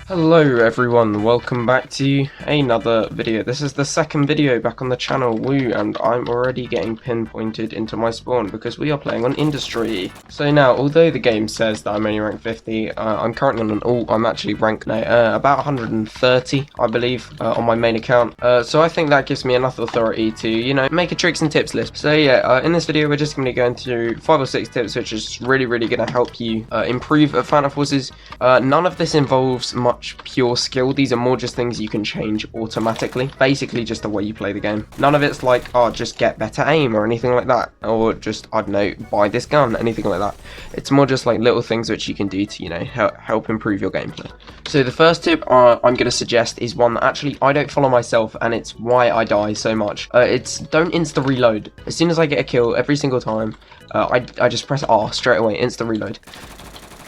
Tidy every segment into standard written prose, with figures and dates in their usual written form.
Hello everyone, welcome back to another video. This is the second video back on the channel, woo, and I'm already getting pinpointed into my spawn because we are playing on Industry. So now, although the game says that I'm only rank 50, I'm currently on an alt. I'm actually ranked about 130, I believe, on my main account. So I think that gives me enough authority to, you know, make a tricks and tips list. So yeah, in this video we're just going to go into 5 or 6 tips which is really going to help you improve at Phantom Forces. None of this involves much pure skill. These are more just things you can change automatically, basically just the way you play the game. None of it's like, oh, just get better aim or anything like that, or just, I don't know, buy this gun, anything like that. It's more just like little things which you can do to, you know, help improve your gameplay. So the first tip I'm going to suggest is one that actually I don't follow myself, and it's why I die so much. It's don't insta reload. As soon as I get a kill every single time, I just press R straight away, insta reload,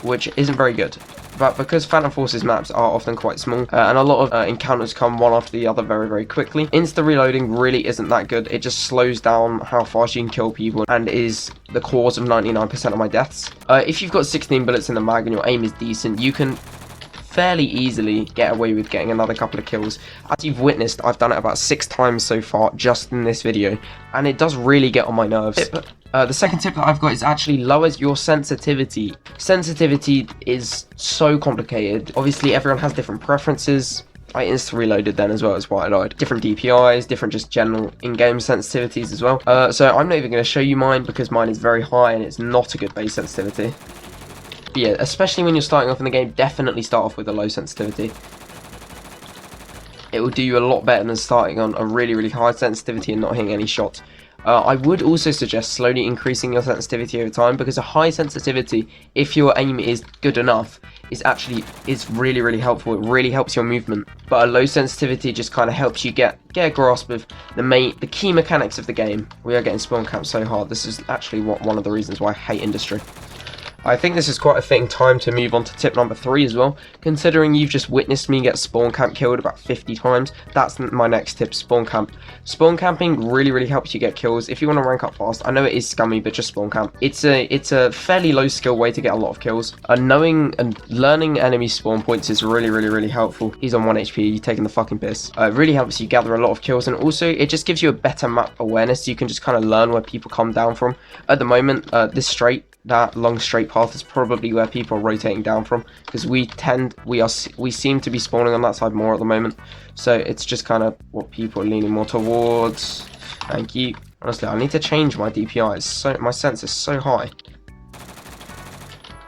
which isn't very good. But because Phantom Forces maps are often quite small, and a lot of encounters come one after the other very quickly, insta reloading really isn't that good. It just slows down how fast you can kill people and is the cause of 99% of my deaths. If you've got 16 bullets in the mag and your aim is decent, you can fairly easily get away with getting another couple of kills. As you've witnessed, I've done it about 6 times so far just in this video, and it does really get on my nerves. The second tip that I've got is actually lowers your sensitivity. Sensitivity is so complicated. Obviously everyone has different preferences. I insta-reloaded then as well, as why I died. Different DPIs, different just general in-game sensitivities as well. So I'm not even going to show you mine because mine is very high and it's not a good base sensitivity. But yeah, especially when you're starting off in the game, definitely start off with a low sensitivity. It will do you a lot better than starting on a really high sensitivity and not hitting any shots. I would also suggest slowly increasing your sensitivity over time, because a high sensitivity, if your aim is good enough, is really helpful. It really helps your movement. But a low sensitivity just kind of helps you get a grasp of the key mechanics of the game. We are getting spawn camped so hard. This is actually one of the reasons why I hate Industry. I think this is quite a fitting time to move on to tip number 3 as well. Considering you've just witnessed me get spawn camp killed about 50 times, that's my next tip, spawn camp. Spawn camping really helps you get kills. If you want to rank up fast, I know it is scummy, but just spawn camp. It's a fairly low skill way to get a lot of kills. Knowing and learning enemy spawn points is really helpful. He's on 1 HP, you're taking the fucking piss. It really helps you gather a lot of kills, and also it just gives you a better map awareness. You can just kind of learn where people come down from. At the moment, that long straight path is probably where people are rotating down from, because we seem to be spawning on that side more at the moment, so it's just kind of what people are leaning more towards. Thank you. Honestly, I need to change my DPI. My sense is so high.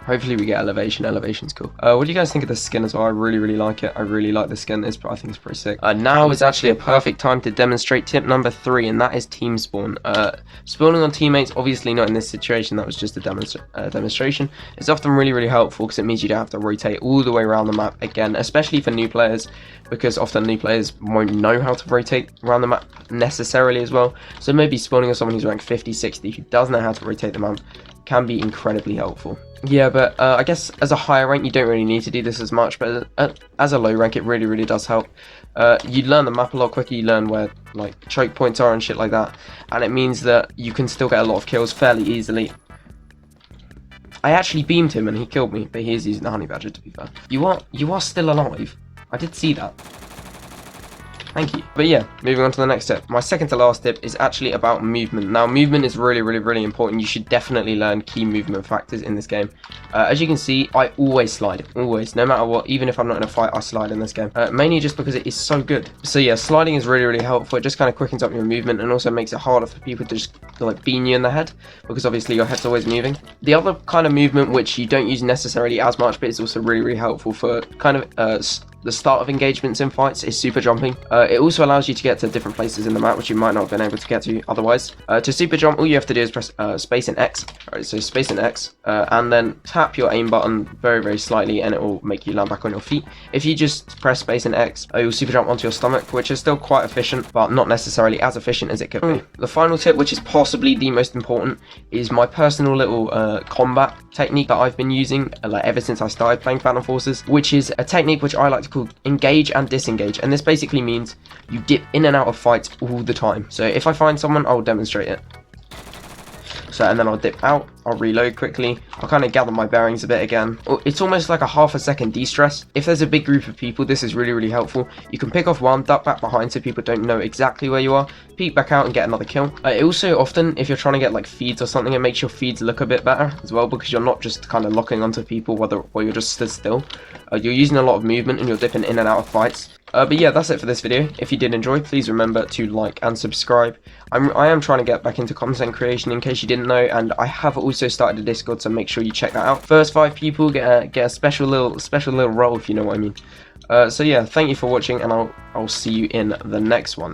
Hopefully we get elevation. Elevation's cool. What do you guys think of the skin as well? I really like it. I really like the skin. I think it's pretty sick. Now is actually a perfect time to demonstrate tip number 3, and that is team spawn. Spawning on teammates, obviously not in this situation, that was just a demonstration. It's often really helpful because it means you don't have to rotate all the way around the map again, especially for new players, because often new players won't know how to rotate around the map necessarily as well. So maybe spawning on someone who's ranked 50, 60, who does know how to rotate the map, can be incredibly helpful. Yeah, but I guess as a higher rank you don't really need to do this as much, but as a low rank it really does help. You learn the map a lot quicker, you learn where like choke points are and shit like that, and it means that you can still get a lot of kills fairly easily. I actually beamed him and he killed me, but he is using the honey badger, to be fair. You are still alive. I did see that. Thank you. But yeah, moving on to the next tip. My second to last tip is actually about movement. Now, movement is really important. You should definitely learn key movement factors in this game. As you can see, I always slide. Always. No matter what, even if I'm not in a fight, I slide in this game. Mainly just because it is so good. So yeah, sliding is really helpful. It just kind of quickens up your movement and also makes it harder for people to just like beam you in the head, because obviously your head's always moving. The other kind of movement which you don't use necessarily as much, but it's also really helpful for kind of the start of engagements in fights, is super jumping. It also allows you to get to different places in the map which you might not have been able to get to otherwise. To super jump, all you have to do is press space and X. Alright, so space and X, and then tap your aim button very slightly and it will make you land back on your feet. If you just press space and X, you'll super jump onto your stomach, which is still quite efficient, but not necessarily as efficient as it could be. The final tip, which is possibly the most important, is my personal little combat technique that I've been using ever since I started playing Phantom Forces, which is a technique which I like to call engage and disengage, and this basically means you dip in and out of fights all the time. So if I find someone, I'll demonstrate it. So, and then I'll dip out, I'll reload quickly, I'll kind of gather my bearings a bit again. It's almost like a half a second de-stress. If there's a big group of people, this is really, really helpful. You can pick off one, duck back behind so people don't know exactly where you are, peek back out and get another kill. It also often, if you're trying to get like feeds or something, it makes your feeds look a bit better as well, because you're not just kind of locking onto people while you're just stood still. You're using a lot of movement and you're dipping in and out of fights. But yeah, that's it for this video. If you did enjoy, please remember to like and subscribe. I am trying to get back into content creation, in case you didn't know, and I have also started a Discord, so make sure you check that out. First 5 people get a special little role, if you know what I mean. So yeah, thank you for watching, and I'll see you in the next one.